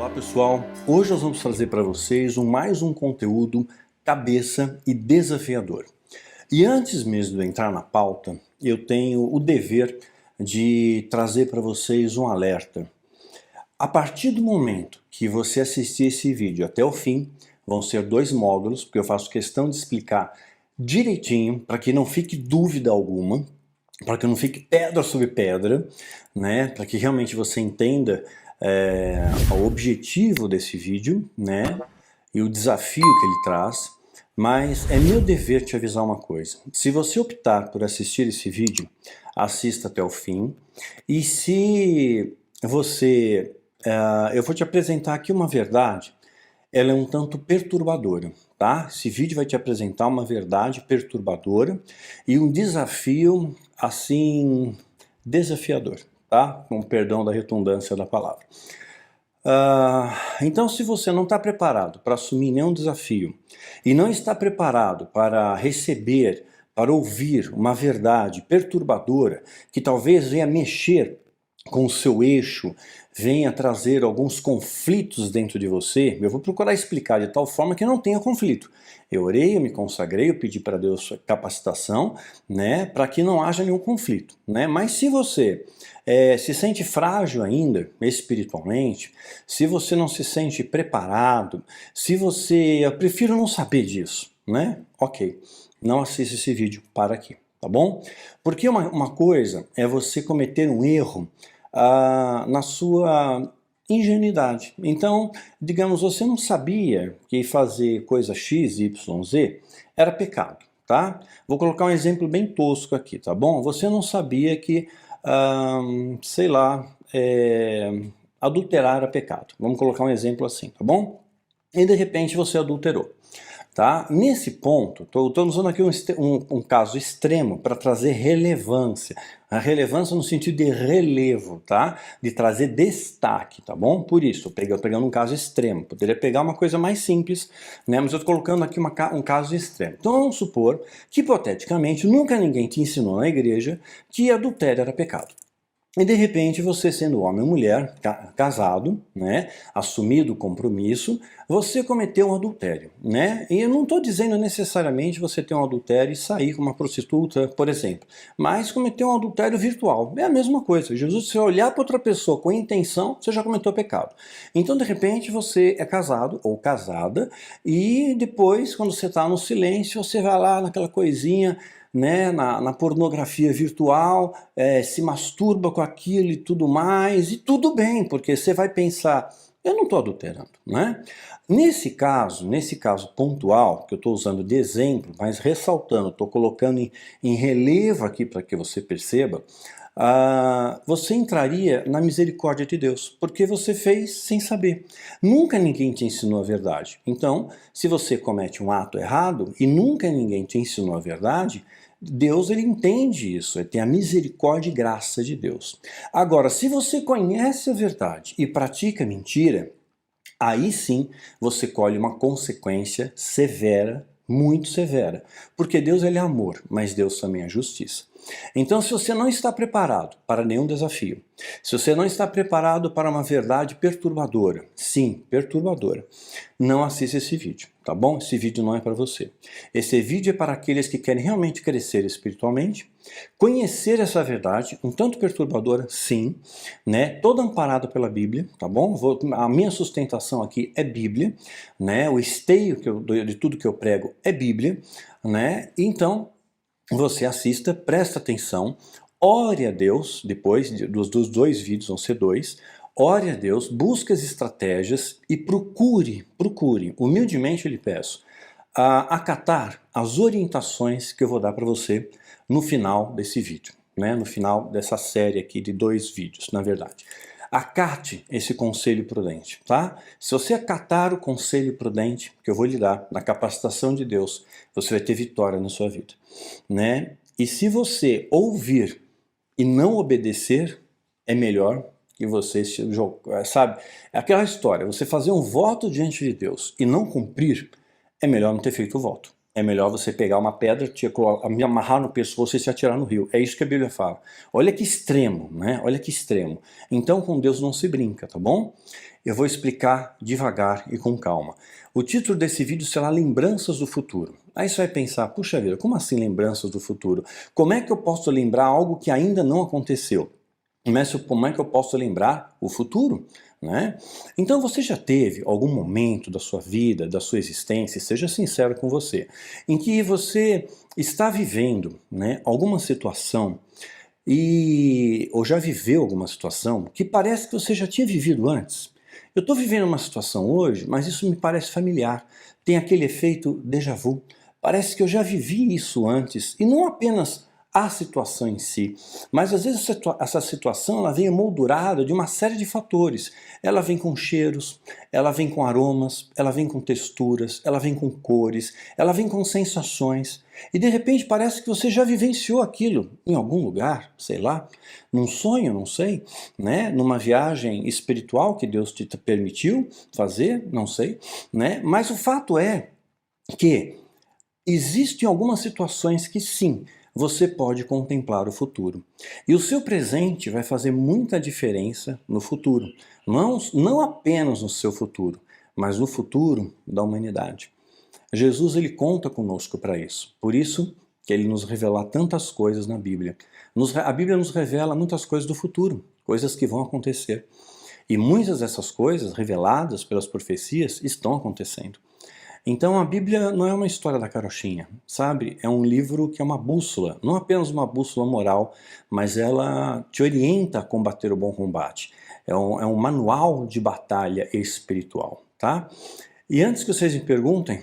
Olá pessoal, hoje nós vamos trazer para vocês mais um conteúdo cabeça e desafiador. E antes mesmo de entrar na pauta, eu tenho o dever de trazer para vocês um alerta. A partir do momento que você assistir esse vídeo até o fim, vão ser 2 módulos, porque eu faço questão de explicar direitinho, para que não fique dúvida alguma, para que não fique pedra sobre pedra, né? Para que realmente você entenda o objetivo desse vídeo, né? E o desafio que ele traz. Mas é meu dever te avisar uma coisa. Se você optar por assistir esse vídeo, assista até o fim. E se você... eu vou te apresentar aqui uma verdade, ela é um tanto perturbadora, tá? Esse vídeo vai te apresentar uma verdade perturbadora e um desafio, assim, desafiador, tá? Com perdão da redundância da palavra. Então, se você não está preparado para assumir nenhum desafio e não está preparado para receber, para ouvir uma verdade perturbadora que talvez venha mexer com o seu eixo, venha trazer alguns conflitos dentro de você, eu vou procurar explicar de tal forma que não tenha conflito. Eu orei, eu me consagrei, eu pedi para Deus capacitação, né, para que não haja nenhum conflito, né? Mas se você se sente frágil ainda, espiritualmente, se você não se sente preparado, se você... eu prefiro não saber disso, né? Ok, não assista esse vídeo, para aqui, tá bom? Porque uma coisa é você cometer um erro na sua ingenuidade. Então, digamos, você não sabia que fazer coisa X, Y, Z era pecado, tá? Vou colocar um exemplo bem tosco aqui, tá bom? Você não sabia que, sei lá, adulterar era pecado. Vamos colocar um exemplo assim, tá bom? E de repente você adulterou. Tá? Nesse ponto, estou usando aqui um caso extremo para trazer relevância. A relevância no sentido de relevo, tá? De trazer destaque, tá bom? Por isso, estou pegando um caso extremo. Poderia pegar uma coisa mais simples, né? Mas eu estou colocando aqui um caso extremo. Então vamos supor que, hipoteticamente, nunca ninguém te ensinou na igreja que adultério era pecado. E de repente você, sendo homem ou mulher, casado, né, assumido o compromisso, você cometeu um adultério, né? E eu não estou dizendo necessariamente você ter um adultério e sair com uma prostituta, por exemplo, mas cometer um adultério virtual. É a mesma coisa. Jesus, se você olhar para outra pessoa com intenção, você já cometeu pecado. Então, de repente, você é casado ou casada e depois, quando você está no silêncio, você vai lá naquela coisinha, né, na pornografia virtual, se masturba com aquilo e tudo mais, e tudo bem, porque você vai pensar, eu não estou adulterando, né? Nesse caso pontual, que eu estou usando de exemplo, mas ressaltando, estou colocando em relevo aqui para que você perceba, você entraria na misericórdia de Deus, porque você fez sem saber. Nunca ninguém te ensinou a verdade. Então, se você comete um ato errado e nunca ninguém te ensinou a verdade, Deus, ele entende isso, ele tem a misericórdia e graça de Deus. Agora, se você conhece a verdade e pratica mentira, aí sim você colhe uma consequência severa, muito severa. Porque Deus, ele é amor, mas Deus também é justiça. Então, se você não está preparado para nenhum desafio, se você não está preparado para uma verdade perturbadora, sim, perturbadora, não assista esse vídeo, tá bom? Esse vídeo não é para você. Esse vídeo é para aqueles que querem realmente crescer espiritualmente, conhecer essa verdade, um tanto perturbadora, sim, né? Toda amparada pela Bíblia, tá bom? A minha sustentação aqui é Bíblia, né? O esteio de tudo que eu prego é Bíblia, né? Então, você assista, presta atenção, ore a Deus, depois dos 2 vídeos, vão ser 2, ore a Deus, busque as estratégias e procure, humildemente eu lhe peço, acatar as orientações que eu vou dar para você no final desse vídeo, né? No final dessa série aqui de 2 vídeos, na verdade. Acate esse conselho prudente, tá? Se você acatar o conselho prudente que eu vou lhe dar, na capacitação de Deus, você vai ter vitória na sua vida, né? E se você ouvir e não obedecer, é melhor que você, sabe? É aquela história, você fazer um voto diante de Deus e não cumprir, é melhor não ter feito o voto, é melhor você pegar uma pedra, me amarrar no pescoço e se atirar no rio. É isso que a Bíblia fala. Olha que extremo, né? Olha que extremo. Então com Deus não se brinca, tá bom? Eu vou explicar devagar e com calma. O título desse vídeo será Lembranças do Futuro. Aí você vai pensar, puxa vida, como assim lembranças do futuro? Como é que eu posso lembrar algo que ainda não aconteceu? Como é que eu posso lembrar o futuro? Né? Então você já teve algum momento da sua vida, da sua existência, seja sincero com você, em que você está vivendo, né, alguma situação ou já viveu alguma situação que parece que você já tinha vivido antes? Eu estou vivendo uma situação hoje, mas isso me parece familiar. Tem aquele efeito déjà vu. Parece que eu já vivi isso antes, e não apenas a situação em si, mas às vezes essa situação ela vem emoldurada de uma série de fatores. Ela vem com cheiros, ela vem com aromas, ela vem com texturas, ela vem com cores, ela vem com sensações. E de repente parece que você já vivenciou aquilo em algum lugar, sei lá, num sonho, não sei, né? Numa viagem espiritual que Deus te permitiu fazer, não sei, né? Mas o fato é que existem algumas situações que sim, você pode contemplar o futuro. E o seu presente vai fazer muita diferença no futuro. Não apenas no seu futuro, mas no futuro da humanidade. Jesus ele conta conosco para isso. Por isso que ele nos revela tantas coisas na Bíblia. A Bíblia nos revela muitas coisas do futuro, coisas que vão acontecer. E muitas dessas coisas reveladas pelas profecias estão acontecendo. Então a Bíblia não é uma história da carochinha, sabe? É um livro que é uma bússola, não apenas uma bússola moral, mas ela te orienta a combater o bom combate. É um manual de batalha espiritual, tá? E antes que vocês me perguntem,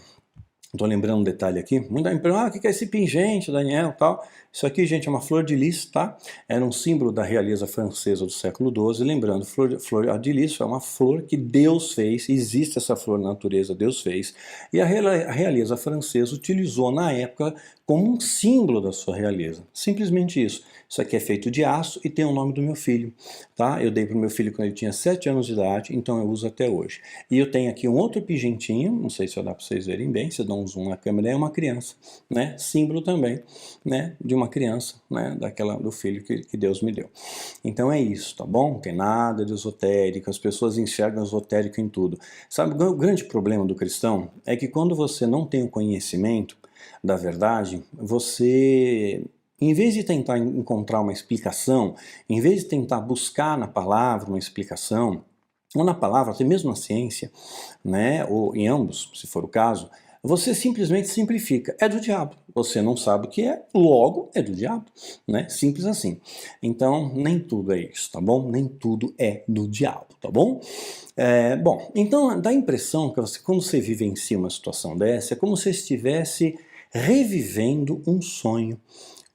estou lembrando um detalhe aqui, muita gente me pergunta, o que é esse pingente, Daniel, tal? Isso aqui, gente, é uma flor de lis, tá? Era um símbolo da realeza francesa do século XII, lembrando, flor de lis é uma flor que Deus fez, existe essa flor na natureza, Deus fez, e a realeza francesa utilizou na época como um símbolo da sua realeza, simplesmente isso. Isso aqui é feito de aço e tem o nome do meu filho, tá? Eu dei para o meu filho quando ele tinha 7 anos de idade, então eu uso até hoje. E eu tenho aqui um outro pingentinho, não sei se vai dar para vocês verem bem, se eu dar um zoom na câmera, é uma criança, né? Símbolo também, né? De uma criança, né? Do filho que Deus me deu. Então é isso, tá bom? Não tem nada de esotérico, as pessoas enxergam esotérico em tudo. Sabe, o grande problema do cristão é que quando você não tem o conhecimento da verdade, você, em vez de tentar encontrar uma explicação, em vez de tentar buscar na palavra uma explicação, ou na palavra, até mesmo na ciência, né, ou em ambos, se for o caso, você simplesmente simplifica. É do diabo. Você não sabe o que é, logo é do diabo, né? Simples assim. Então, nem tudo é isso, tá bom? Nem tudo é do diabo, tá bom? Bom, então dá a impressão que quando você vivencia uma situação dessa, é como se estivesse revivendo um sonho,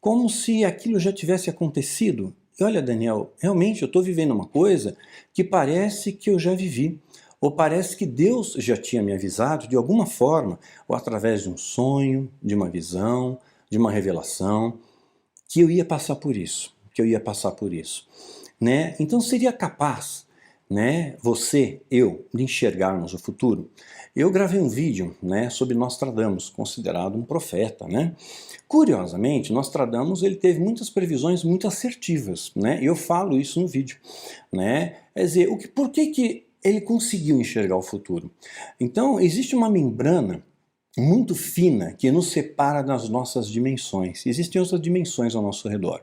como se aquilo já tivesse acontecido. E olha, Daniel, realmente eu estou vivendo uma coisa que parece que eu já vivi, ou parece que Deus já tinha me avisado de alguma forma, ou através de um sonho, de uma visão, de uma revelação, que eu ia passar por isso, né? Então seria capaz, né, você, eu, de enxergarmos o futuro? Eu gravei um vídeo, né, sobre Nostradamus, considerado um profeta, né? Curiosamente, Nostradamus ele teve muitas previsões muito assertivas, né? E eu falo isso no vídeo, né? Quer dizer, por que ele conseguiu enxergar o futuro? Então, existe uma membrana muito fina que nos separa das nossas dimensões. Existem outras dimensões ao nosso redor.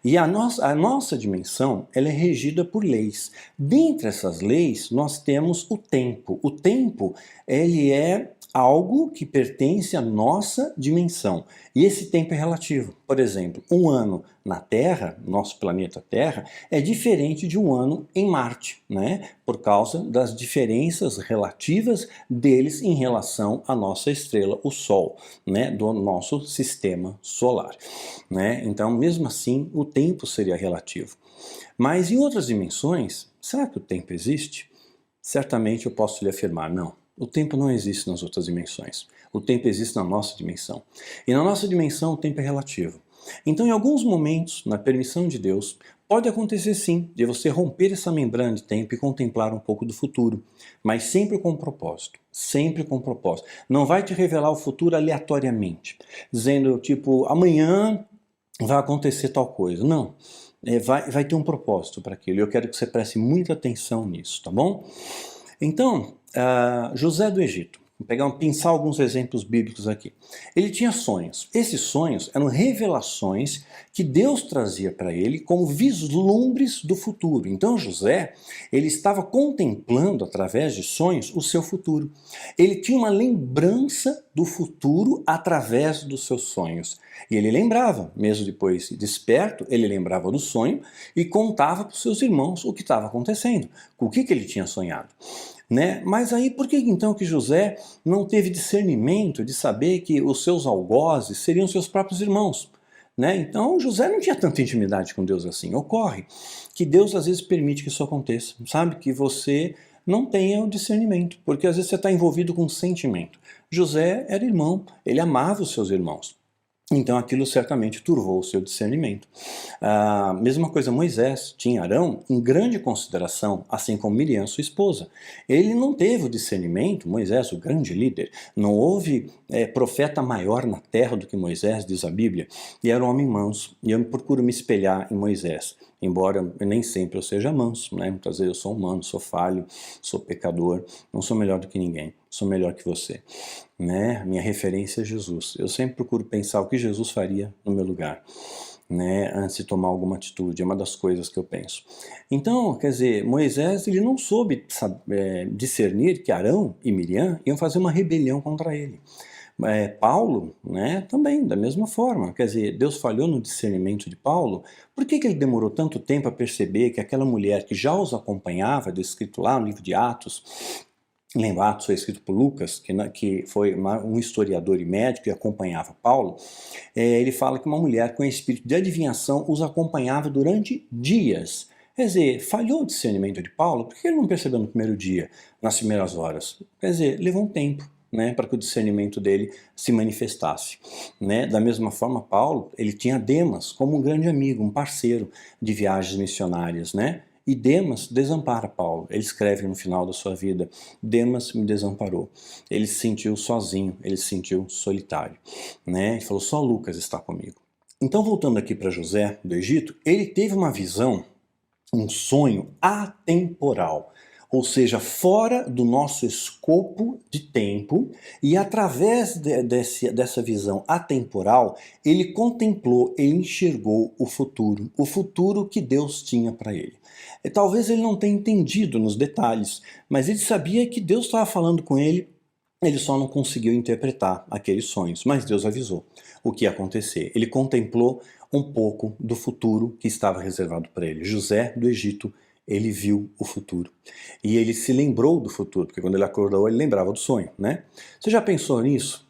E a nossa dimensão ela é regida por leis. Dentre essas leis, nós temos o tempo. O tempo ele é algo que pertence à nossa dimensão. E esse tempo é relativo. Por exemplo, um ano na Terra, nosso planeta Terra, é diferente de um ano em Marte, né? Por causa das diferenças relativas deles em relação à nossa estrela, o Sol, né? Do nosso sistema solar, né? Então, mesmo assim, o tempo seria relativo. Mas em outras dimensões, será que o tempo existe? Certamente eu posso lhe afirmar, não. O tempo não existe nas outras dimensões. O tempo existe na nossa dimensão. E na nossa dimensão o tempo é relativo. Então, em alguns momentos, na permissão de Deus, Pode acontecer sim, de você romper essa membrana de tempo e contemplar um pouco do futuro, mas sempre com propósito, sempre com propósito. Não vai te revelar o futuro aleatoriamente, dizendo tipo, amanhã vai acontecer tal coisa. Não, vai ter um propósito para aquilo, e eu quero que você preste muita atenção nisso, tá bom? Então, José do Egito. Vou pensar alguns exemplos bíblicos aqui. Ele tinha sonhos. Esses sonhos eram revelações que Deus trazia para ele como vislumbres do futuro. Então José, ele estava contemplando através de sonhos o seu futuro. Ele tinha uma lembrança do futuro através dos seus sonhos. E ele lembrava, mesmo depois desperto, ele lembrava do sonho e contava para os seus irmãos o que estava acontecendo, o que ele tinha sonhado. Né? Mas aí por que então que José não teve discernimento de saber que os seus algozes seriam seus próprios irmãos? Né? Então José não tinha tanta intimidade com Deus assim. Ocorre que Deus às vezes permite que isso aconteça, sabe? Que você não tenha o discernimento, porque às vezes você está envolvido com um sentimento. José era irmão, ele amava os seus irmãos. Então aquilo certamente turvou o seu discernimento. Mesma coisa Moisés tinha Arão em grande consideração, assim como Miriam, sua esposa. Ele não teve o discernimento, Moisés, o grande líder, não houve profeta maior na terra do que Moisés, diz a Bíblia, e era um homem manso, e eu procuro me espelhar em Moisés. Embora nem sempre eu seja manso, né? Muitas vezes eu sou humano, sou falho, sou pecador, não sou melhor do que ninguém, sou melhor que você. Né? Minha referência é Jesus. Eu sempre procuro pensar o que Jesus faria no meu lugar, né? Antes de tomar alguma atitude, é uma das coisas que eu penso. Então, quer dizer, Moisés ele não soube discernir que Arão e Miriam iam fazer uma rebelião contra ele. Paulo, né, também, da mesma forma. Quer dizer, Deus falhou no discernimento de Paulo. Por que ele demorou tanto tempo a perceber que aquela mulher que já os acompanhava, descrito lá no livro de Atos, lembra, Atos foi escrito por Lucas, que foi um historiador e médico e acompanhava Paulo, ele fala que uma mulher com espírito de adivinhação os acompanhava durante dias. Quer dizer, falhou o discernimento de Paulo, por que ele não percebeu no primeiro dia, nas primeiras horas? Quer dizer, levou um tempo. Né, para que o discernimento dele se manifestasse. Né? Da mesma forma, Paulo, ele tinha Demas como um grande amigo, um parceiro de viagens missionárias, né? E Demas desampara Paulo. Ele escreve no final da sua vida, Demas me desamparou. Ele se sentiu sozinho, ele se sentiu solitário. Né? Ele falou, só Lucas está comigo. Então, voltando aqui para José do Egito, ele teve uma visão, um sonho atemporal. Ou seja, fora do nosso escopo de tempo, e através dessa visão atemporal, ele contemplou, ele enxergou o futuro que Deus tinha para ele. E talvez ele não tenha entendido nos detalhes, mas ele sabia que Deus estava falando com ele, ele só não conseguiu interpretar aqueles sonhos, mas Deus avisou o que ia acontecer. Ele contemplou um pouco do futuro que estava reservado para ele. José do Egito, ele viu o futuro. E ele se lembrou do futuro, porque quando ele acordou, ele lembrava do sonho, né? Você já pensou nisso?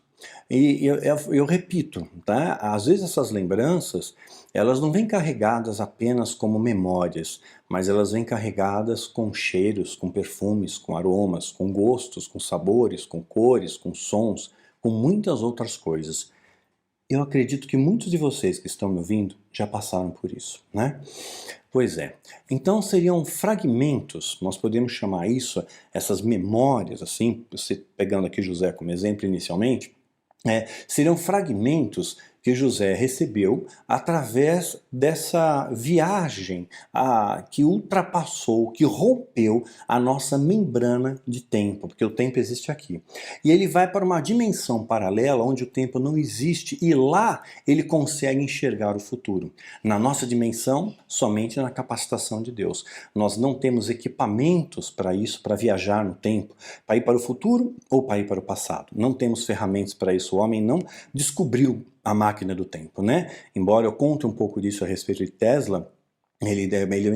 E eu repito, tá? Às vezes essas lembranças, elas não vêm carregadas apenas como memórias, mas elas vêm carregadas com cheiros, com perfumes, com aromas, com gostos, com sabores, com cores, com sons, com muitas outras coisas. Eu acredito que muitos de vocês que estão me ouvindo já passaram por isso, né? Pois é. Então seriam fragmentos, nós podemos chamar isso, essas memórias, assim, você pegando aqui José como exemplo inicialmente, seriam fragmentos que José recebeu através dessa viagem que ultrapassou, que rompeu a nossa membrana de tempo, porque o tempo existe aqui. E ele vai para uma dimensão paralela onde o tempo não existe e lá ele consegue enxergar o futuro. Na nossa dimensão, somente na capacitação de Deus. Nós não temos equipamentos para isso, para viajar no tempo, para ir para o futuro ou para ir para o passado. Não temos ferramentas para isso. O homem não descobriu a máquina do tempo, né? Embora eu conte um pouco disso a respeito de Tesla, ele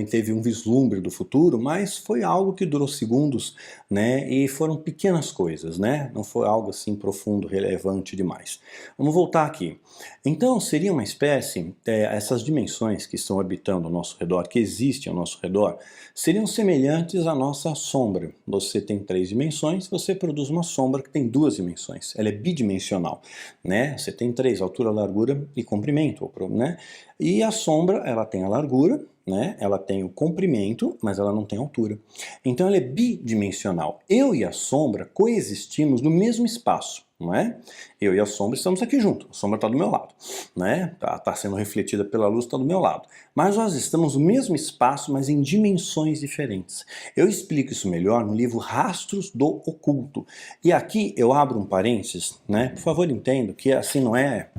teve um vislumbre do futuro, mas foi algo que durou segundos, né? E foram pequenas coisas, né? Não foi algo assim profundo, relevante demais. Vamos voltar aqui. Então seria uma espécie, essas dimensões que estão orbitando ao nosso redor, que existem ao nosso redor, seriam semelhantes à nossa sombra. Você tem 3 dimensões, você produz uma sombra que tem 2 dimensões. Ela é bidimensional, né? Você tem 3, altura, largura e comprimento, né? E a sombra, ela tem a largura, né? Ela tem o comprimento, mas ela não tem altura. Então ela é bidimensional. Eu e a sombra coexistimos no mesmo espaço, não é? Eu e a sombra estamos aqui juntos, a sombra está do meu lado, né? Tá sendo refletida pela luz, está do meu lado. Mas nós estamos no mesmo espaço, mas em dimensões diferentes. Eu explico isso melhor no livro Rastros do Oculto. E aqui eu abro um parênteses, né? Por favor, entendo que assim não é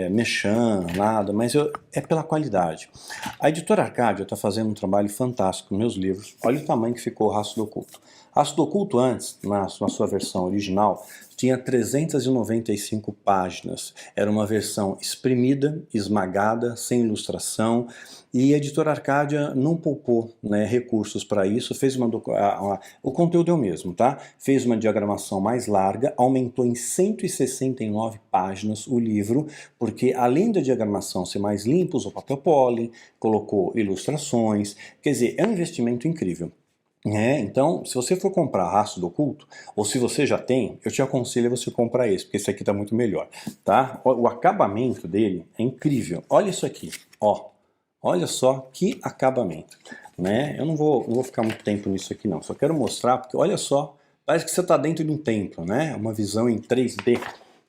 mexam, nada, mas é pela qualidade. A editora Arcadia está fazendo um trabalho fantástico nos meus livros. Olha o tamanho que ficou o Rastro do Oculto. Rastro do Oculto antes, na sua versão original, tinha 395 páginas. Era uma versão exprimida, esmagada, sem ilustração, e a editora Arcadia não poupou, né, recursos para isso, fez o conteúdo é o mesmo, tá? Fez uma diagramação mais larga, aumentou em 169 páginas o livro, porque além da diagramação ser mais limpa, usou papel pólen, colocou ilustrações, quer dizer, é um investimento incrível. Então, se você for comprar Rastro do Oculto, ou se você já tem, eu te aconselho a você comprar esse, porque esse aqui está muito melhor, tá? O acabamento dele é incrível. Olha isso aqui, ó. Olha só que acabamento, né? Eu não vou ficar muito tempo nisso aqui não, só quero mostrar, porque olha só, parece que você está dentro de um templo, né? Uma visão em 3D,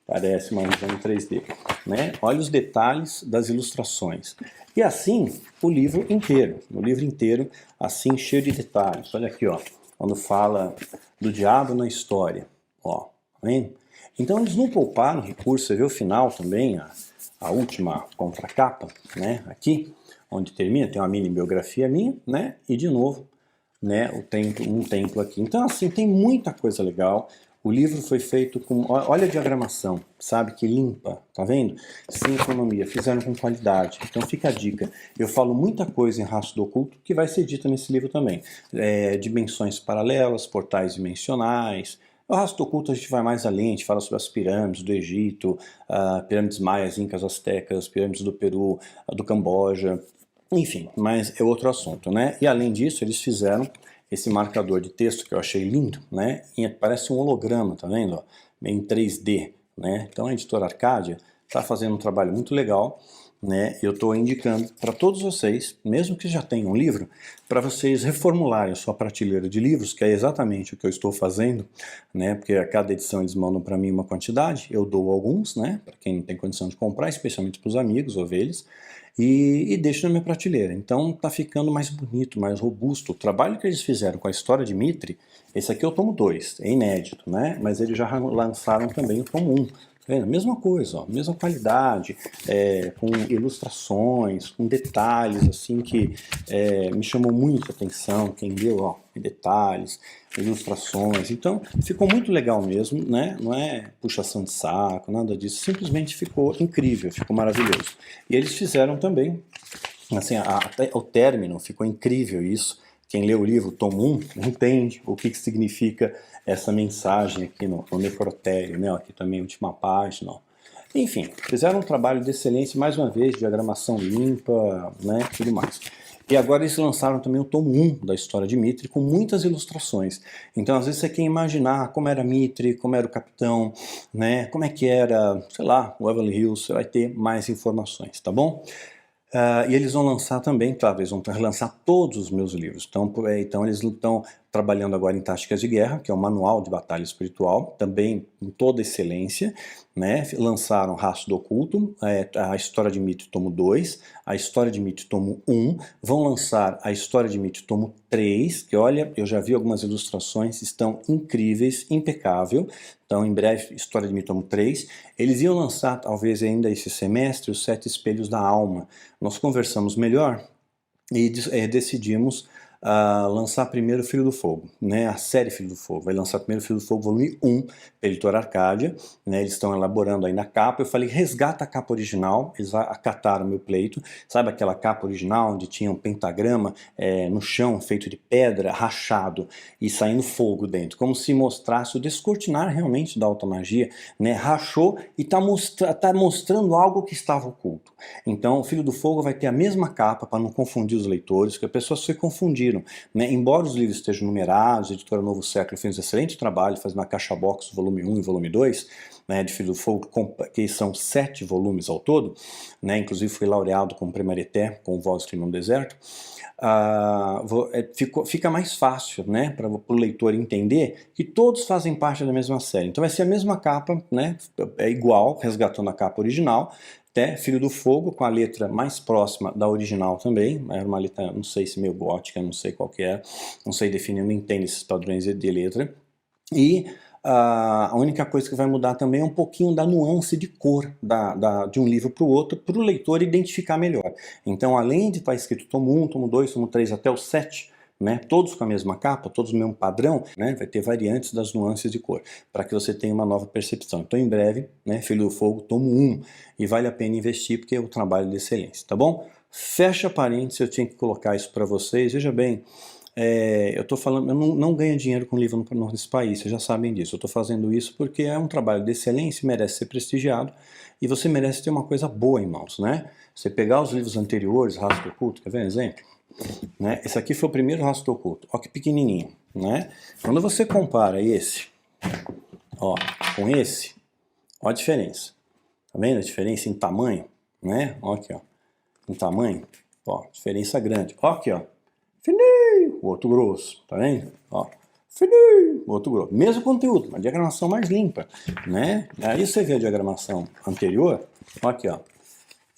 parece uma visão em 3D, né? Olha os detalhes das ilustrações. E assim, o livro inteiro, assim, cheio de detalhes. Olha aqui, ó, quando fala do diabo na história, ó, tá vendo? Então eles não pouparam recurso, você vê o final também, a última contracapa, né, aqui, onde termina, tem uma mini biografia minha, né, e de novo, né, um templo aqui. Então assim, tem muita coisa legal. O livro foi feito com, olha a diagramação, sabe, que limpa, tá vendo? Sem economia, fizeram com qualidade. Então fica a dica. Eu falo muita coisa em Rastro do Oculto que vai ser dita nesse livro também. Dimensões paralelas, portais dimensionais. O Rastro do Oculto a gente vai mais além, a gente fala sobre as pirâmides do Egito, pirâmides maias, incas, astecas, pirâmides do Peru, do Camboja, enfim, mas é outro assunto, né? E além disso, eles fizeram esse marcador de texto que eu achei lindo, né? E parece um holograma, tá vendo? Ó, em 3D, né? Então a editora Arcadia está fazendo um trabalho muito legal, né? Eu estou indicando para todos vocês, mesmo que já tenham um livro, para vocês reformularem a sua prateleira de livros, que é exatamente o que eu estou fazendo, né? Porque a cada edição eles mandam para mim uma quantidade, eu dou alguns, né? Para quem não tem condição de comprar, especialmente para os amigos, ovelhas, e deixo na minha prateleira. Então tá ficando mais bonito, mais robusto. O trabalho que eles fizeram com a história de Mitre, esse aqui é o tomo 2, é inédito, né? Mas eles já lançaram também o tomo 1. Tá vendo? Mesma coisa, ó, mesma qualidade, com ilustrações, com detalhes assim que me chamou muito a atenção, quem leu, ó, detalhes, ilustrações, então ficou muito legal mesmo, né? Não é puxação de saco, nada disso, simplesmente ficou incrível, ficou maravilhoso. E eles fizeram também, assim, até o término ficou incrível isso. Quem lê o livro, tomo 1, entende o que significa essa mensagem aqui no necrotério, né? Aqui também a última página, ó. Enfim, fizeram um trabalho de excelência, mais uma vez, diagramação limpa, né? Tudo mais. E agora eles lançaram também o tomo 1 da história de Mitre, com muitas ilustrações. Então, às vezes, você quer imaginar como era Mitre, como era o capitão, né? Como é que era, sei lá, o Beverly Hills, você vai ter mais informações, tá bom? E eles vão lançar também, claro, eles vão relançar todos os meus livros. Então eles estão trabalhando agora em Táticas de Guerra, que é um manual de batalha espiritual, também com toda excelência, né? Lançaram Rastro do Oculto, a História de Mitre tomo 2, a História de Mitre tomo 1, vão lançar a História de Mitre tomo 3, que olha, eu já vi algumas ilustrações, estão incríveis, impecável. Então, em breve, História de Mitre tomo 3. Eles iam lançar, talvez ainda esse semestre, os 7 Espelhos da Alma. Nós conversamos melhor e decidimos lançar primeiro Filho do Fogo, né? A série Filho do Fogo. Vai lançar primeiro Filho do Fogo, volume 1, pela editora Arcadia, né? Eles estão elaborando aí na capa. Eu falei, resgata a capa original. Eles acataram meu pleito. Sabe aquela capa original onde tinha um pentagrama no chão, feito de pedra, rachado e saindo fogo dentro? Como se mostrasse o descortinar realmente da alta magia, né? Rachou e tá mostrando algo que estava oculto. Então, o Filho do Fogo vai ter a mesma capa para não confundir os leitores, porque a pessoa se confundir surgiram, né? Embora os livros estejam numerados, a editora Novo Século fez um excelente trabalho fazendo a caixa box volume 1 e volume 2, né, de Filho do Fogo, que são 7 volumes ao todo, né? Inclusive foi laureado com o Prêmio Arete, com Voz do Clima no Deserto. Fica mais fácil, né, para o leitor entender que todos fazem parte da mesma série. Então vai ser a mesma capa, né, é igual, resgatando a capa original, até Filho do Fogo, com a letra mais próxima da original também, era uma letra, não sei se meio gótica, não sei qual que é, não sei definir, não entendo esses padrões de letra, e a única coisa que vai mudar também é um pouquinho da nuance de cor de um livro para o outro, para o leitor identificar melhor. Então, além de estar escrito tomo 1, tomo 2, tomo 3 até o 7, né, todos com a mesma capa, todos no mesmo padrão, né, vai ter variantes das nuances de cor, para que você tenha uma nova percepção. Então, em breve, né, Filho do Fogo, tomo 1, e vale a pena investir porque é um trabalho de excelência, tá bom? Fecha parênteses, eu tinha que colocar isso para vocês, veja bem, eu estou falando, eu não ganho dinheiro com livro nesse país, vocês já sabem disso. Eu estou fazendo isso porque é um trabalho de excelência, merece ser prestigiado e você merece ter uma coisa boa em mãos, né? Você pegar os livros anteriores, Rastro Oculto, quer ver um exemplo? Né? Esse aqui foi o primeiro Rastro Oculto, ó que pequenininho, né? Quando você compara esse, ó, com esse, ó a diferença. Tá vendo a diferença em tamanho, né? Ó aqui, ó, em tamanho, ó, diferença grande. Ó aqui, ó. Fininho, o outro grosso, tá vendo? Ó, fininho, o outro grosso. Mesmo conteúdo, uma diagramação mais limpa, né? Aí você vê a diagramação anterior, ó aqui, ó,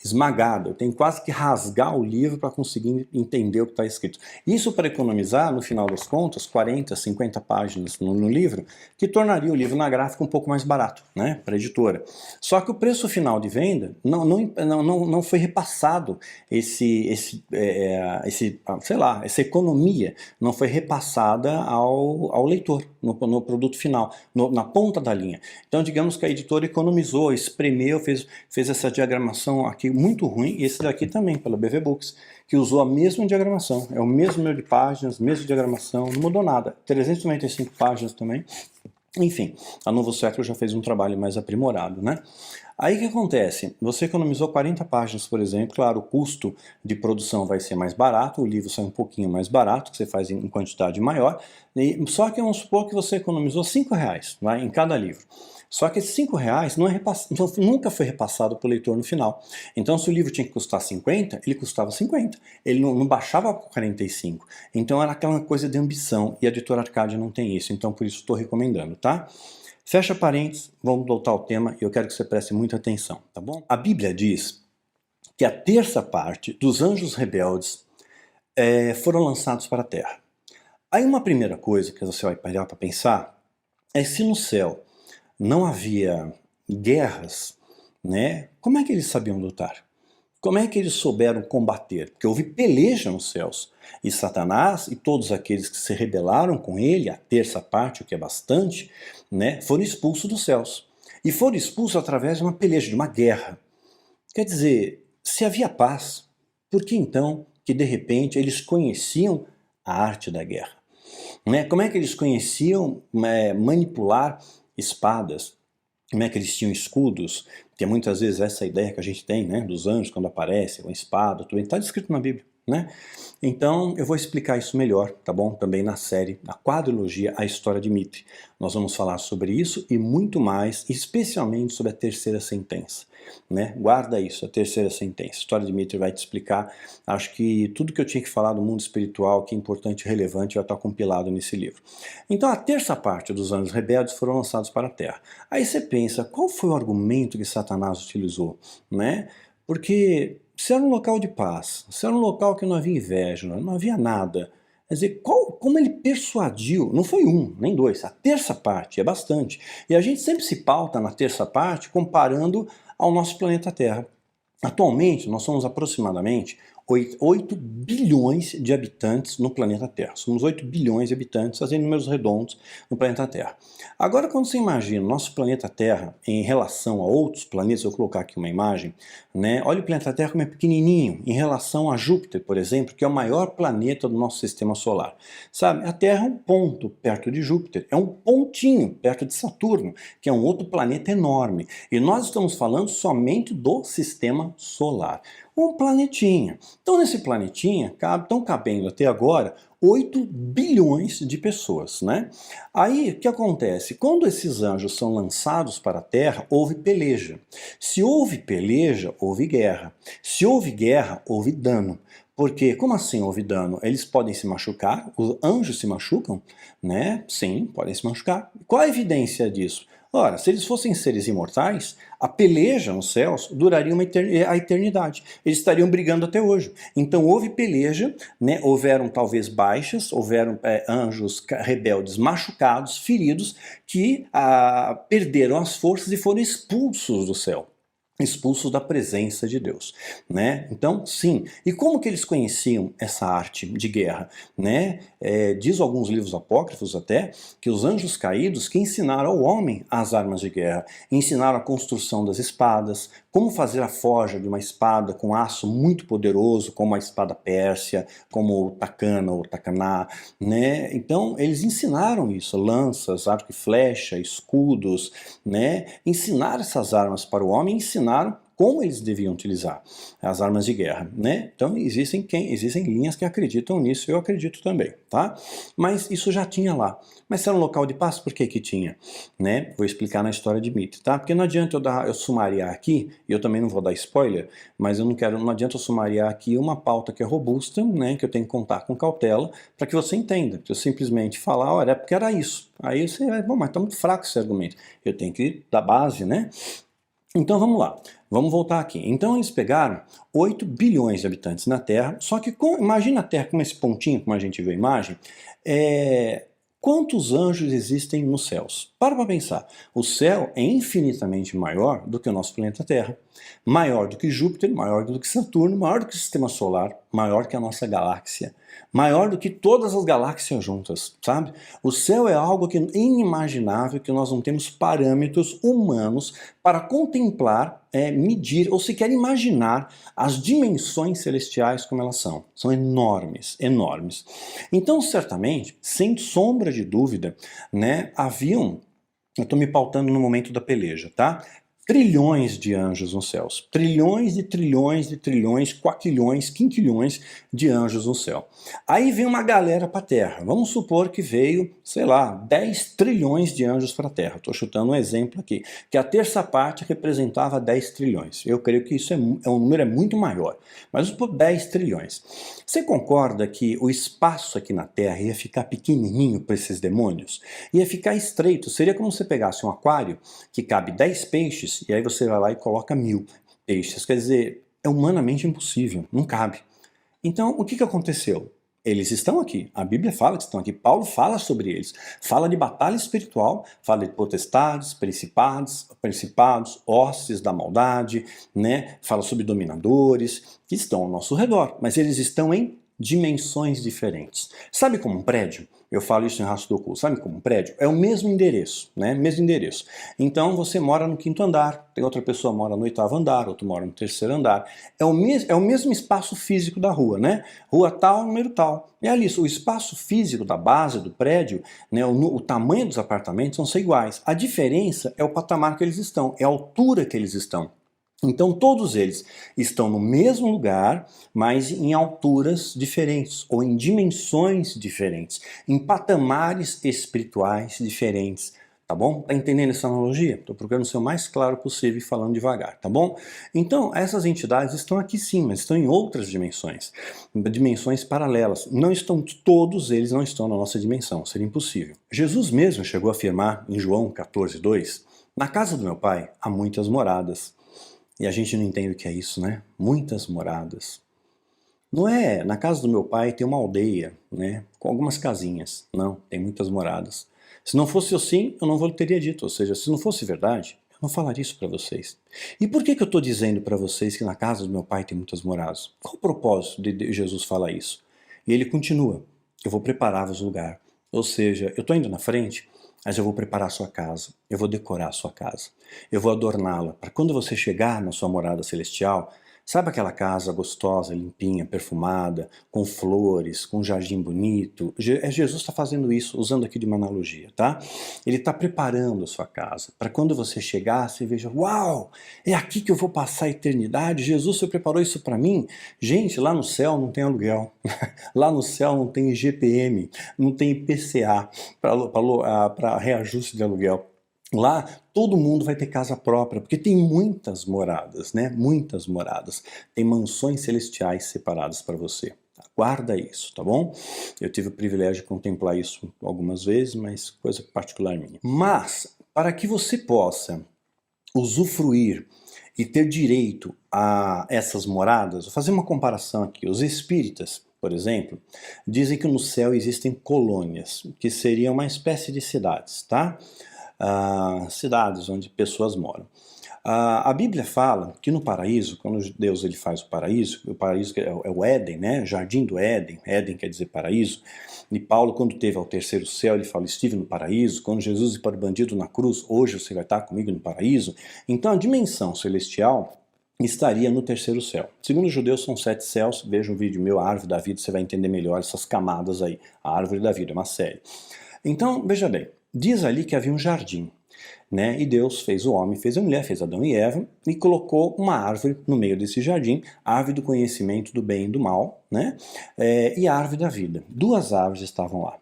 esmagado. Eu tenho quase que rasgar o livro para conseguir entender o que está escrito. Isso para economizar, no final das contas, 40, 50 páginas no livro, que tornaria o livro na gráfica um pouco mais barato, né, para a editora. Só que o preço final de venda não foi repassado, sei lá, essa economia não foi repassada ao leitor, no produto final, na ponta da linha. Então, digamos que a editora economizou, espremeu, fez essa diagramação aqui muito ruim, e esse daqui também, pela BV Books, que usou a mesma diagramação, é o mesmo número de páginas, mesma diagramação, não mudou nada, 395 páginas também, enfim, a Novo Século já fez um trabalho mais aprimorado, né? Aí o que acontece? Você economizou 40 páginas, por exemplo, claro, o custo de produção vai ser mais barato, o livro sai um pouquinho mais barato, que você faz em quantidade maior, só que vamos supor que você economizou R$5, vai, em cada livro. Só que esses R$5 nunca foi repassado para o leitor no final. Então, se o livro tinha que custar 50, ele custava 50. Ele não baixava para 45. Então, era aquela coisa de ambição. E a editora Arcadia não tem isso. Então, por isso estou recomendando, tá? Fecha parênteses, vamos voltar ao tema e eu quero que você preste muita atenção, tá bom? A Bíblia diz que a terça parte dos anjos rebeldes foram lançados para a terra. Aí uma primeira coisa que você vai parar para pensar é se no céu não havia guerras, né? Como é que eles sabiam lutar? Como é que eles souberam combater? Porque houve peleja nos céus. E Satanás e todos aqueles que se rebelaram com ele, a terça parte, o que é bastante, né, foram expulsos dos céus. E foram expulsos através de uma peleja, de uma guerra. Quer dizer, se havia paz, por que então que de repente eles conheciam a arte da guerra? Né? Como é que eles conheciam manipular espadas? Como é que eles tinham escudos? Que muitas vezes essa ideia que a gente tem, né, dos anjos quando aparece, uma espada, tudo está descrito na Bíblia, né? Então eu vou explicar isso melhor, tá bom? Também na série, na quadrilogia A História de Mitre. Nós vamos falar sobre isso e muito mais, especialmente sobre a terceira sentença, né? Guarda isso, a terceira sentença. A História de Mitre vai te explicar, acho que tudo que eu tinha que falar do mundo espiritual, que é importante e relevante, vai estar compilado nesse livro. Então a terça parte dos anjos rebeldes foram lançados para a Terra. Aí você pensa, qual foi o argumento que Satanás utilizou, né? Porque se era um local de paz, se era um local que não havia inveja, não havia nada, quer dizer, como ele persuadiu, não foi um, nem dois, a terça parte é bastante. E a gente sempre se pauta na terça parte comparando ao nosso planeta Terra. Atualmente, nós somos aproximadamente 8 bilhões de habitantes no planeta Terra. Somos 8 bilhões de habitantes, fazendo números redondos, no planeta Terra. Agora, quando você imagina o nosso planeta Terra em relação a outros planetas, eu vou colocar aqui uma imagem, né? Olha o planeta Terra como é pequenininho em relação a Júpiter, por exemplo, que é o maior planeta do nosso sistema solar. Sabe, a Terra é um ponto perto de Júpiter, é um pontinho perto de Saturno, que é um outro planeta enorme. E nós estamos falando somente do sistema solar. Um planetinha. Então nesse planetinha estão cabendo até agora 8 bilhões de pessoas, né? Aí, o que acontece? Quando esses anjos são lançados para a Terra, houve peleja. Se houve peleja, houve guerra. Se houve guerra, houve dano. Porque, como assim houve dano? Eles podem se machucar, os anjos se machucam, né? Sim, podem se machucar. Qual a evidência disso? Ora, se eles fossem seres imortais, a peleja nos céus duraria a eternidade. Eles estariam brigando até hoje. Então houve peleja, né? Houveram talvez baixas, houveram anjos rebeldes machucados, feridos, que perderam as forças e foram expulsos do céu. Expulsos da presença de Deus, né? Então, sim. E como que eles conheciam essa arte de guerra, né? Diz alguns livros apócrifos até que os anjos caídos que ensinaram ao homem as armas de guerra, ensinaram a construção das espadas, como fazer a forja de uma espada com aço muito poderoso, como a espada pérsia, como o takana ou takaná, né? Então, eles ensinaram isso, lanças, arco e flecha, escudos, né? Ensinaram essas armas para o homem, ensinaram como eles deviam utilizar as armas de guerra, né? Então existem linhas que acreditam nisso, eu acredito também, tá? Mas isso já tinha lá. Mas se era um local de paz, por que que tinha? Né? Vou explicar na história de Mitre, tá? Porque não adianta eu sumariar aqui, e eu também não vou dar spoiler, mas não adianta eu sumariar aqui uma pauta que é robusta, né? Que eu tenho que contar com cautela, para que você entenda. Se eu simplesmente falar, olha, é porque era isso. Aí você vai, bom, mas tá muito fraco esse argumento. Eu tenho que dar base, né? Então vamos lá, vamos voltar aqui. Então eles pegaram 8 bilhões de habitantes na Terra, só que imagina a Terra com esse pontinho, como a gente viu a imagem, quantos anjos existem nos céus? Para pensar, o céu é infinitamente maior do que o nosso planeta Terra, maior do que Júpiter, maior do que Saturno, maior do que o Sistema Solar, maior que a nossa galáxia, maior do que todas as galáxias juntas, sabe? O céu é algo que é inimaginável, que nós não temos parâmetros humanos para contemplar, medir ou sequer imaginar as dimensões celestiais como elas são. São enormes, enormes. Então, certamente, sem sombra de dúvida, né, eu estou me pautando no momento da peleja, tá? Trilhões de anjos nos céus. Trilhões de trilhões de trilhões, quaquilhões, quinquilhões de anjos no céu. Aí vem uma galera para a Terra. Vamos supor que veio, sei lá, 10 trilhões de anjos para a Terra. Estou chutando um exemplo aqui. Que a terça parte representava 10 trilhões. Eu creio que isso um número muito maior. Mas vamos supor 10 trilhões. Você concorda que o espaço aqui na Terra ia ficar pequenininho para esses demônios? Ia ficar estreito. Seria como se você pegasse um aquário que cabe 10 peixes e aí você vai lá e coloca 1000 peixes. Quer dizer, é humanamente impossível, não cabe. Então, o que aconteceu? Eles estão aqui, a Bíblia fala que estão aqui, Paulo fala sobre eles, fala de batalha espiritual, fala de potestades, principados, hostes da maldade, né? Fala sobre dominadores que estão ao nosso redor, mas eles estão em dimensões diferentes. Sabe como um prédio? Eu falo isso em Rastro do Oculto. Sabe como um prédio? É o mesmo endereço, né? Mesmo endereço. Então você mora no 5º andar, tem outra pessoa que mora no 8º andar, outro mora no 3º andar. É o mesmo espaço físico da rua, né? Rua tal, número tal. E ali, o espaço físico da base do prédio, né, o tamanho dos apartamentos vão ser iguais. A diferença é o patamar que eles estão, é a altura que eles estão. Então todos eles estão no mesmo lugar, mas em alturas diferentes, ou em dimensões diferentes, em patamares espirituais diferentes, tá bom? Tá entendendo essa analogia? Estou procurando ser o mais claro possível e falando devagar, tá bom? Então essas entidades estão aqui sim, mas estão em outras dimensões paralelas. Não estão, todos eles não estão na nossa dimensão, seria impossível. Jesus mesmo chegou a afirmar em João 14:2, na casa do meu pai há muitas moradas. E a gente não entende o que é isso, né? Muitas moradas. Não é, na casa do meu pai tem uma aldeia, né? Com algumas casinhas. Não, tem muitas moradas. Se não fosse assim, eu não teria dito. Ou seja, se não fosse verdade, eu não falaria isso para vocês. E por que eu estou dizendo para vocês que na casa do meu pai tem muitas moradas? Qual o propósito de Jesus falar isso? E ele continua, eu vou preparar-vos lugar. Ou seja, eu estou indo na frente, mas eu vou preparar a sua casa, eu vou decorar a sua casa, eu vou adorná-la, para quando você chegar na sua morada celestial, Sabe aquela casa gostosa, limpinha, perfumada, com flores, com um jardim bonito? Jesus está fazendo isso, usando aqui de uma analogia, tá? Ele está preparando a sua casa, para quando você chegar, você veja, uau, é aqui que eu vou passar a eternidade, Jesus, você preparou isso para mim? Gente, lá no céu não tem aluguel, lá no céu não tem IGPM, não tem IPCA para reajuste de aluguel. Lá todo mundo vai ter casa própria, porque tem muitas moradas, né? Muitas moradas. Tem mansões celestiais separadas para você. Guarda isso, tá bom? Eu tive o privilégio de contemplar isso algumas vezes, mas coisa particular minha. Mas, para que você possa usufruir e ter direito a essas moradas, vou fazer uma comparação aqui. Os espíritas, por exemplo, dizem que no céu existem colônias, que seriam uma espécie de cidades, tá? Cidades onde pessoas moram. A Bíblia fala que no paraíso, quando Deus ele faz o paraíso é o Éden, né? Jardim do Éden, Éden quer dizer paraíso, e Paulo quando teve ao terceiro céu, ele fala, estive no paraíso, quando Jesus ia para o bandido na cruz, hoje você vai estar comigo no paraíso. Então a dimensão celestial estaria no terceiro céu. Segundo os judeus são 7 céus, veja um vídeo meu, a Árvore da Vida, você vai entender melhor essas camadas aí. A Árvore da Vida é uma série. Então, veja bem, diz ali que havia um jardim, né? E Deus fez o homem, fez a mulher, fez Adão e Eva e colocou uma árvore no meio desse jardim, a árvore do conhecimento do bem e do mal, né? E a árvore da vida. 2 árvores estavam lá,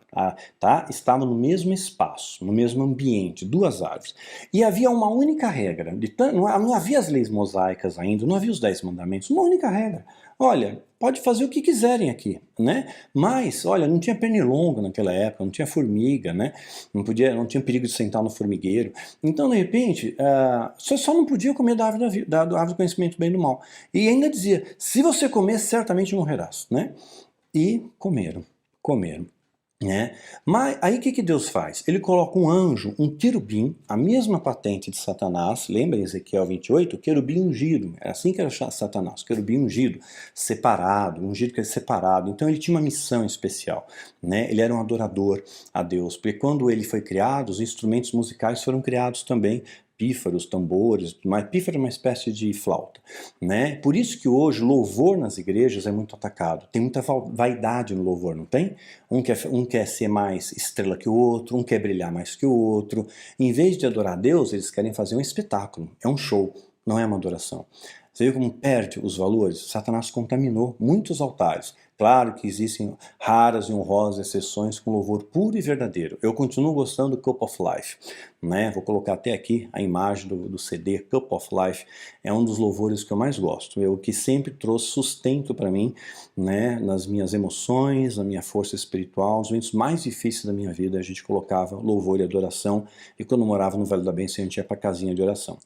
tá? Estavam no mesmo espaço, no mesmo ambiente, 2 árvores. E havia uma única regra, não havia as leis mosaicas ainda, não havia os 10 mandamentos, uma única regra. Olha, pode fazer o que quiserem aqui, né? Mas, olha, não tinha pernilongo naquela época, não tinha formiga, né? Não tinha perigo de sentar no formigueiro. Então, de repente, você só não podia comer da árvore da vida, da árvore do conhecimento do bem e do mal. E ainda dizia, se você comer, certamente morrerás, né? E comeram. Né? Mas aí o que Deus faz? Ele coloca um anjo, um querubim, a mesma patente de Satanás, lembra em Ezequiel 28? Querubim ungido, era assim que era Satanás, querubim ungido, separado, ungido que é separado, então ele tinha uma missão especial, né? Ele era um adorador a Deus, porque quando ele foi criado, os instrumentos musicais foram criados também, pífaros, tambores, mas pífaro é uma espécie de flauta, né? Por isso que hoje louvor nas igrejas é muito atacado. Tem muita vaidade no louvor, não tem? Um quer ser mais estrela que o outro, um quer brilhar mais que o outro. Em vez de adorar a Deus, eles querem fazer um espetáculo, é um show, não é uma adoração. Você vê como perde os valores? Satanás contaminou muitos altares. Claro que existem raras e honrosas exceções com louvor puro e verdadeiro. Eu continuo gostando do Cup of Life, né? Vou colocar até aqui a imagem do CD Cup of Life. É um dos louvores que eu mais gosto. Eu que sempre trouxe sustento para mim, né? Nas minhas emoções, na minha força espiritual. Os momentos mais difíceis da minha vida a gente colocava louvor e adoração. E quando eu morava no Vale da Bênção a gente ia para a casinha de oração.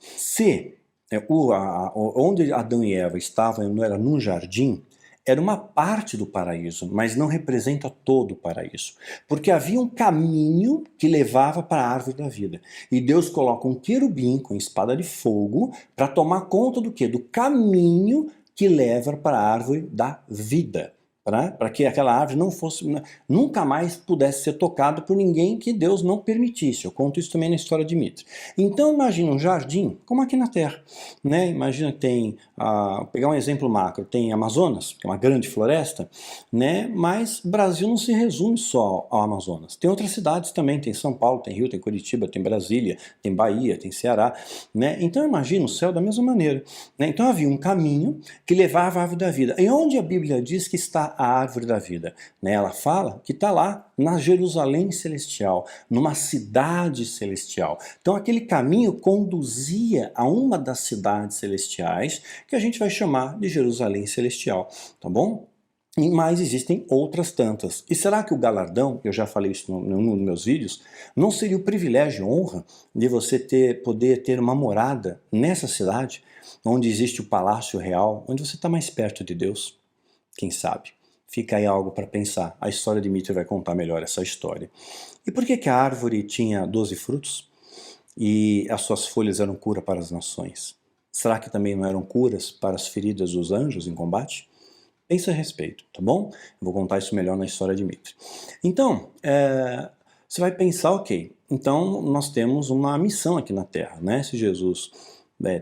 Onde Adão e Eva estavam era num jardim, era uma parte do paraíso, mas não representa todo o paraíso. Porque havia um caminho que levava para a árvore da vida. E Deus coloca um querubim com espada de fogo para tomar conta do quê? Do caminho que leva para a árvore da vida. Para que aquela árvore nunca mais pudesse ser tocada por ninguém que Deus não permitisse. Eu conto isso também na história de Mitre. Então imagina um jardim, como aqui na Terra. Né? Imagina que tem, pegar um exemplo macro, tem Amazonas, que é uma grande floresta, né? Mas o Brasil não se resume só ao Amazonas. Tem outras cidades também, tem São Paulo, tem Rio, tem Curitiba, tem Brasília, tem Bahia, tem Ceará. Né? Então imagina o céu da mesma maneira. Né? Então havia um caminho que levava à árvore da vida. E onde a Bíblia diz que está a árvore da vida? Né? Ela fala que está lá na Jerusalém celestial, numa cidade celestial. Então aquele caminho conduzia a uma das cidades celestiais que a gente vai chamar de Jerusalém celestial, tá bom? Mas existem outras tantas. E será que o galardão, eu já falei isso nos meus vídeos, não seria o privilégio e honra de você poder ter uma morada nessa cidade, onde existe o palácio real, onde você está mais perto de Deus? Quem sabe? Fica aí algo para pensar. A história de Mitre vai contar melhor essa história. E por que a árvore tinha 12 frutos e as suas folhas eram cura para as nações? Será que também não eram curas para as feridas dos anjos em combate? Pense a respeito, tá bom? Eu vou contar isso melhor na história de Mitre. Então, você vai pensar, ok, então nós temos uma missão aqui na Terra, né? Se Jesus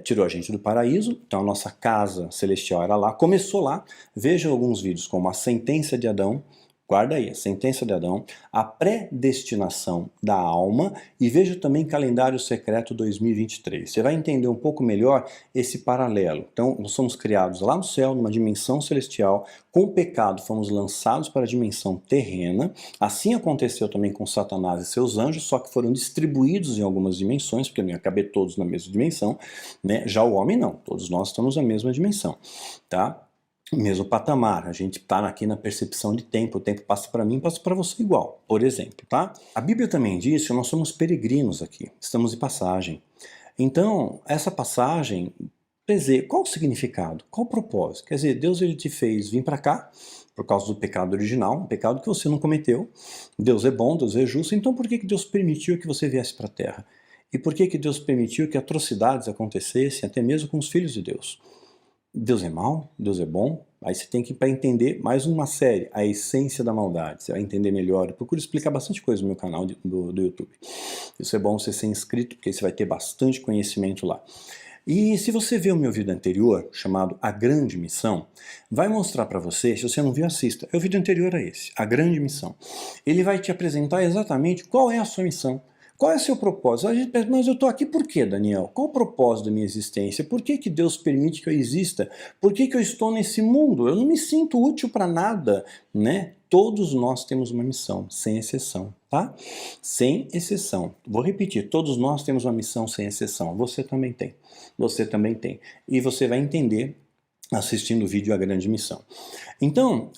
tirou a gente do paraíso, então a nossa casa celestial era lá, começou lá. Veja alguns vídeos como a sentença de Adão, guarda aí, a sentença de Adão, a predestinação da alma e veja também Calendário Secreto 2023. Você vai entender um pouco melhor esse paralelo. Então, nós somos criados lá no céu, numa dimensão celestial, com o pecado fomos lançados para a dimensão terrena. Assim aconteceu também com Satanás e seus anjos, só que foram distribuídos em algumas dimensões, porque não ia caber todos na mesma dimensão, né? Já o homem não, todos nós estamos na mesma dimensão, tá? Mesmo patamar, a gente está aqui na percepção de tempo, o tempo passa para mim, passa para você igual, por exemplo, tá? A Bíblia também diz que nós somos peregrinos aqui, estamos de passagem. Então, essa passagem, quer dizer, qual o significado? Qual o propósito? Quer dizer, Deus ele te fez vir para cá, por causa do pecado original, um pecado que você não cometeu. Deus é bom, Deus é justo, então por que Deus permitiu que você viesse para a Terra? E por que Deus permitiu que atrocidades acontecessem, até mesmo com os filhos de Deus? Deus é mau? Deus é bom? Aí você tem que ir para entender mais uma série, a essência da maldade. Você vai entender melhor. Eu procuro explicar bastante coisa no meu canal do YouTube. Isso é bom você ser inscrito, porque você vai ter bastante conhecimento lá. E se você ver o meu vídeo anterior, chamado A Grande Missão, vai mostrar para você, se você não viu, assista. É o vídeo anterior a esse, A Grande Missão. Ele vai te apresentar exatamente qual é a sua missão. Qual é o seu propósito? A gente pensa, mas eu estou aqui por quê, Daniel? Qual o propósito da minha existência? Por que Deus permite que eu exista? Por que eu estou nesse mundo? Eu não me sinto útil para nada, né? Todos nós temos uma missão, sem exceção, tá? Sem exceção. Vou repetir, todos nós temos uma missão sem exceção. Você também tem. Você também tem. E você vai entender assistindo o vídeo A Grande Missão. Então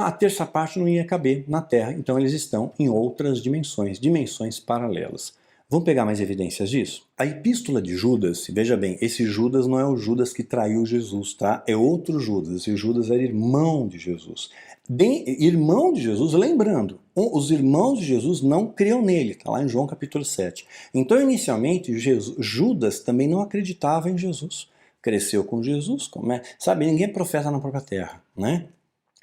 a terça parte não ia caber na Terra, então eles estão em outras dimensões, dimensões paralelas. Vamos pegar mais evidências disso? A epístola de Judas, veja bem, esse Judas não é o Judas que traiu Jesus, tá? É outro Judas, esse Judas era irmão de Jesus. Irmão de Jesus, lembrando, os irmãos de Jesus não criam nele, tá lá em João capítulo 7. Então inicialmente Judas também não acreditava em Jesus. Cresceu com Jesus, sabe, ninguém é profeta na própria terra, né?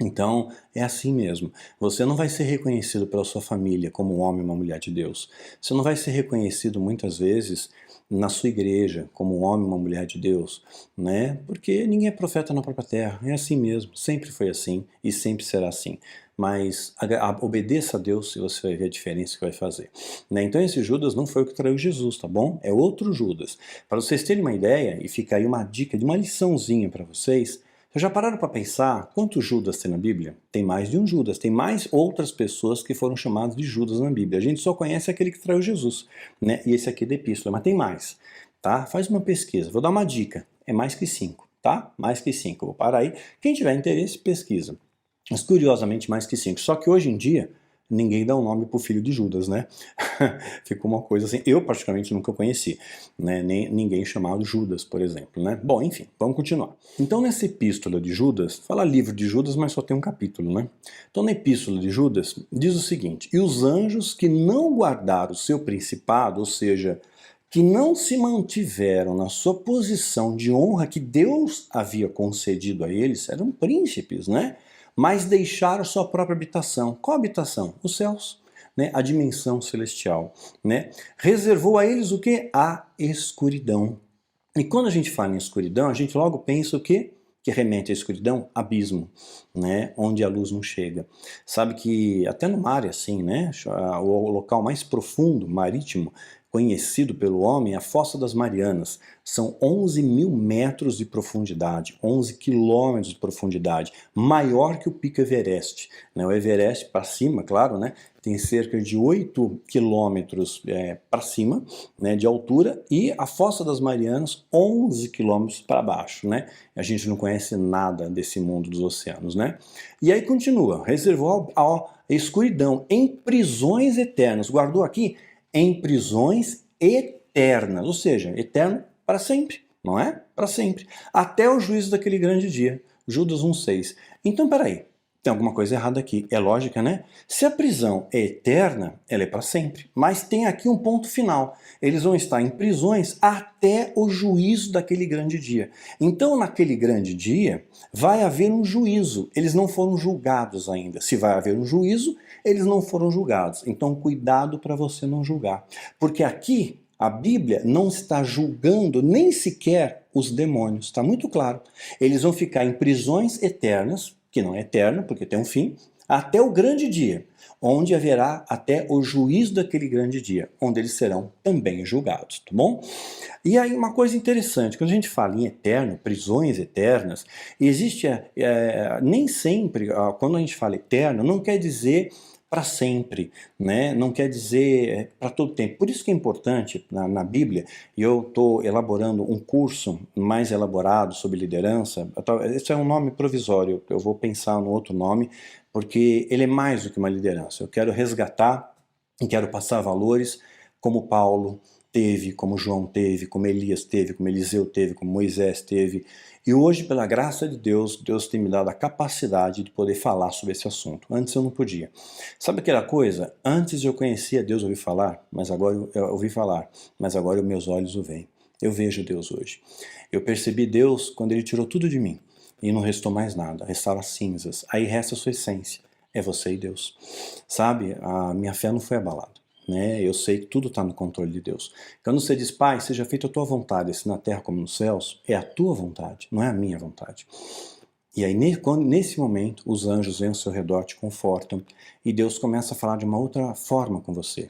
Então, é assim mesmo. Você não vai ser reconhecido pela sua família como um homem e uma mulher de Deus. Você não vai ser reconhecido muitas vezes na sua igreja como um homem e uma mulher de Deus, né? Porque ninguém é profeta na própria terra. É assim mesmo. Sempre foi assim e sempre será assim. Mas obedeça a Deus e você vai ver a diferença que vai fazer, né? Então esse Judas não foi o que traiu Jesus, tá bom? É outro Judas. Para vocês terem uma ideia, e fica aí uma dica de uma liçãozinha para vocês, vocês já pararam para pensar quantos Judas tem na Bíblia? Tem mais de um Judas, tem mais outras pessoas que foram chamadas de Judas na Bíblia. A gente só conhece aquele que traiu Jesus, né? E esse aqui é da epístola, mas tem mais, tá? Faz uma pesquisa, vou dar uma dica, é mais que 5, tá? Mais que 5, vou parar aí. Quem tiver interesse, pesquisa. Mas curiosamente mais que 5. Só que hoje em dia, ninguém dá um nome pro filho de Judas, né? Ficou uma coisa assim, eu particularmente nunca conheci, né? Nem ninguém chamado Judas, por exemplo, né? Bom, enfim, vamos continuar. Então nessa epístola de Judas, fala livro de Judas, mas só tem um capítulo, né? Então na epístola de Judas, diz o seguinte: e os anjos que não guardaram o seu principado, ou seja, que não se mantiveram na sua posição de honra que Deus havia concedido a eles, eram príncipes, né? Mas deixaram sua própria habitação. Qual habitação? Os céus, né? A dimensão celestial, né? Reservou a eles o que? A escuridão. E quando a gente fala em escuridão, a gente logo pensa o quê? Que remete à escuridão? Abismo, né? Onde a luz não chega. Sabe que até no mar é assim, né? O local mais profundo, marítimo, conhecido pelo homem, é a Fossa das Marianas. São 11 mil metros de profundidade, 11 quilômetros de profundidade, maior que o Pico Everest, né? O Everest para cima, claro, né? Tem cerca de 8 quilômetros para cima, né, de altura, e a Fossa das Marianas 11 quilômetros para baixo, né? A gente não conhece nada desse mundo dos oceanos, né? E aí continua, reservou a escuridão em prisões eternas, guardou aqui em prisões eternas, ou seja, eterno para sempre, não é? Para sempre, até o juízo daquele grande dia, Judas 1,6. Então, peraí, tem alguma coisa errada aqui, é lógica, né? Se a prisão é eterna, ela é para sempre, mas tem aqui um ponto final, eles vão estar em prisões até o juízo daquele grande dia. Então, naquele grande dia, vai haver um juízo, eles não foram julgados ainda. Se vai haver um juízo, eles não foram julgados. Então, cuidado para você não julgar. Porque aqui, A Bíblia não está julgando nem sequer os demônios, está muito claro. Eles vão ficar em prisões eternas, que não é eterno, porque tem um fim, até o grande dia, onde haverá até o juízo daquele grande dia, onde eles serão também julgados, tá bom? E aí uma coisa interessante, quando a gente fala em eterno, prisões eternas, existe, nem sempre, quando a gente fala eterno, não quer dizer para sempre, né? Não quer dizer para todo tempo. Por isso que é importante na Bíblia, e eu estou elaborando um curso mais elaborado sobre liderança, esse é um nome provisório, eu vou pensar no outro nome, porque ele é mais do que uma liderança. Eu quero resgatar e quero passar valores como Paulo teve, como João teve, como Elias teve, como Eliseu teve, como Moisés teve. E hoje, pela graça de Deus, Deus tem me dado a capacidade de poder falar sobre esse assunto. Antes eu não podia. Sabe aquela coisa? Antes eu conhecia Deus, ouvi falar, mas agora eu ouvi falar, mas agora meus olhos o veem. Eu vejo Deus hoje. Eu percebi Deus quando Ele tirou tudo de mim e não restou mais nada, restaram as cinzas. Aí resta a sua essência, é você e Deus. Sabe, a minha fé não foi abalada. Né? Eu sei que tudo está no controle de Deus. Quando você diz, Pai, seja feita a tua vontade, assim na terra como nos céus, é a tua vontade, não é a minha vontade. E aí, nesse momento, os anjos vêm ao seu redor, te confortam, e Deus começa a falar de uma outra forma com você.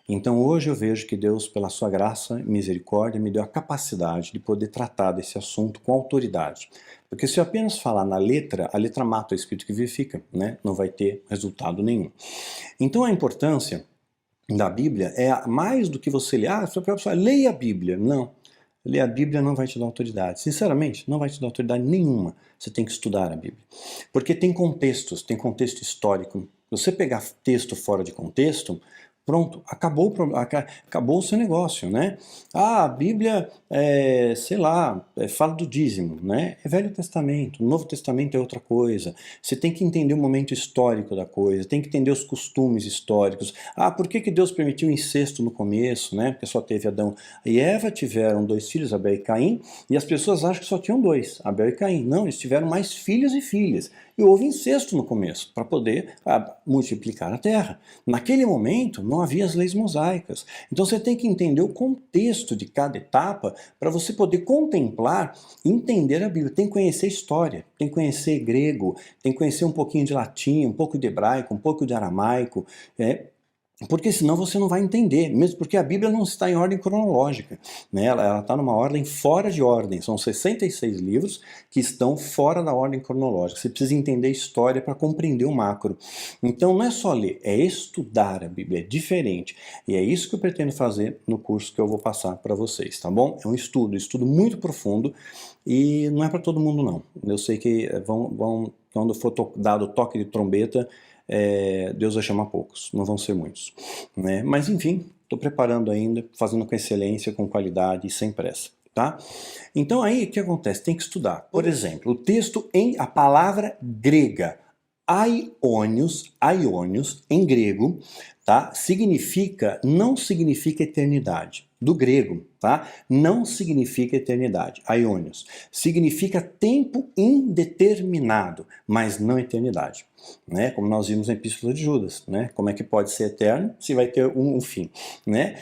Então hoje eu vejo que Deus, pela sua graça e misericórdia, me deu a capacidade de poder tratar desse assunto com autoridade. Porque se eu apenas falar na letra, a letra mata o espírito que vivifica, né? Não vai ter resultado nenhum. Então a importância da Bíblia é mais do que você ler. Leia a Bíblia. Não. Ler a Bíblia não vai te dar autoridade. Sinceramente, não vai te dar autoridade nenhuma. Você tem que estudar a Bíblia. Porque tem contextos, tem contexto histórico. Se você pegar texto fora de contexto, pronto, acabou o seu negócio, né? A Bíblia, sei lá, fala do dízimo, né? É Velho Testamento, o Novo Testamento é outra coisa. Você tem que entender o momento histórico da coisa, tem que entender os costumes históricos. Por que Deus permitiu o incesto no começo, né? Porque só teve Adão e Eva, tiveram 2 filhos, Abel e Caim, e as pessoas acham que só tinham 2, Abel e Caim. Não, eles tiveram mais filhos e filhas. E houve incesto no começo, para poder multiplicar a terra. Naquele momento, não havia as leis mosaicas. Então você tem que entender o contexto de cada etapa para você poder contemplar e entender a Bíblia. Tem que conhecer história, tem que conhecer grego, tem que conhecer um pouquinho de latim, um pouco de hebraico, um pouco de aramaico, porque senão você não vai entender, mesmo porque a Bíblia não está em ordem cronológica, né? Ela está numa ordem fora de ordem, são 66 livros que estão fora da ordem cronológica, você precisa entender história para compreender o macro. Então não é só ler, é estudar a Bíblia, é diferente, e é isso que eu pretendo fazer no curso que eu vou passar para vocês, tá bom? É um estudo muito profundo, e não é para todo mundo não, eu sei que quando for dado o toque de trombeta, Deus vai chamar poucos, não vão ser muitos, né? Mas enfim, estou preparando ainda, fazendo com excelência, com qualidade e sem pressa, tá? Então aí o que acontece? Tem que estudar. Por exemplo, o texto a palavra grega, aionios, em grego, tá? Não significa eternidade. Do grego, tá? Não significa eternidade, aionios. Significa tempo indeterminado, mas não eternidade. Né? Como nós vimos na Epístola de Judas, né? Como é que pode ser eterno se vai ter um fim, né?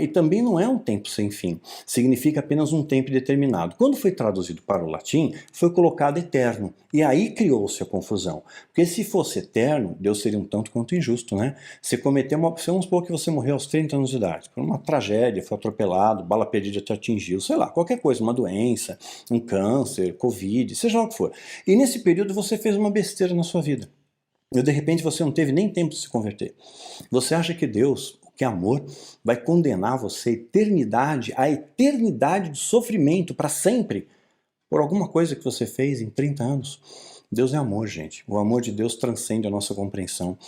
E também não é um tempo sem fim, significa apenas um tempo determinado. Quando foi traduzido para o latim, foi colocado eterno, e aí criou-se a confusão, porque se fosse eterno, Deus seria um tanto quanto injusto, né? Você cometeu vamos supor que você morreu aos 30 anos de idade, por uma tragédia, foi atropelado, bala perdida te atingiu, sei lá, qualquer coisa, uma doença, um câncer, Covid, seja lá o que for. E nesse período você fez uma besteira na sua vida. E de repente você não teve nem tempo de se converter. Você acha que Deus, que é amor, vai condenar você à eternidade de sofrimento para sempre por alguma coisa que você fez em 30 anos? Deus é amor, gente. O amor de Deus transcende a nossa compreensão.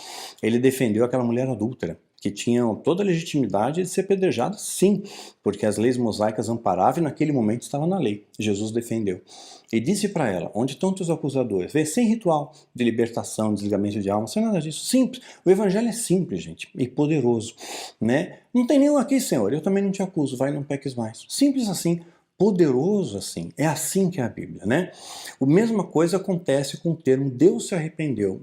Ele defendeu aquela mulher adúltera, que tinha toda a legitimidade de ser apedrejada, sim, porque as leis mosaicas amparavam e naquele momento estava na lei. Jesus defendeu. E disse para ela, onde estão teus acusadores? Vê, sem ritual de libertação, desligamento de alma, sem nada disso. Simples. O evangelho é simples, gente, e poderoso, né? Não tem nenhum aqui, Senhor, eu também não te acuso, vai, não peques mais. Simples assim. Poderoso assim, é assim que é a Bíblia, né? A mesma coisa acontece com o termo Deus se arrependeu.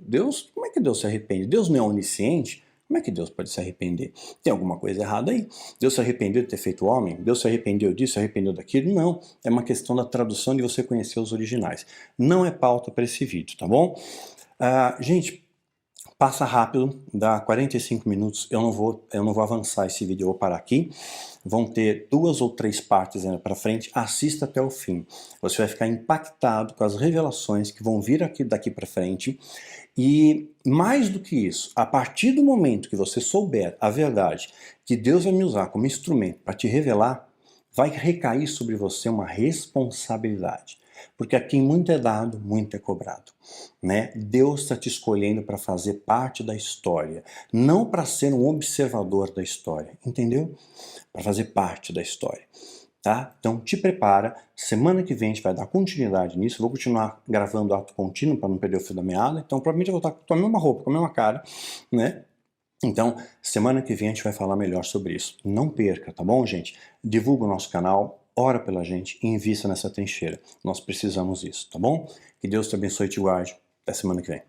Como é que Deus se arrepende? Deus não é onisciente? Como é que Deus pode se arrepender? Tem alguma coisa errada aí. Deus se arrependeu de ter feito o homem? Deus se arrependeu disso, se arrependeu daquilo? Não. É uma questão da tradução de você conhecer os originais. Não é pauta para esse vídeo, tá bom? Gente, passa rápido, dá 45 minutos, eu não vou avançar esse vídeo, eu vou parar aqui. Vão ter 2 ou 3 partes ainda para frente, assista até o fim. Você vai ficar impactado com as revelações que vão vir daqui para frente. E mais do que isso, a partir do momento que você souber a verdade, que Deus vai me usar como instrumento para te revelar, vai recair sobre você uma responsabilidade. Porque a quem muito é dado, muito é cobrado. Né? Deus está te escolhendo para fazer parte da história, não para ser um observador da história, entendeu? Para fazer parte da história. Tá? Então te prepara, semana que vem a gente vai dar continuidade nisso, vou continuar gravando ato contínuo para não perder o fio da meada, então provavelmente eu vou estar com a mesma roupa, com a mesma cara, né? Então, semana que vem a gente vai falar melhor sobre isso. Não perca, tá bom, gente? Divulga o nosso canal, ora pela gente e invista nessa trincheira. Nós precisamos disso, tá bom? Que Deus te abençoe e te guarde. Até semana que vem.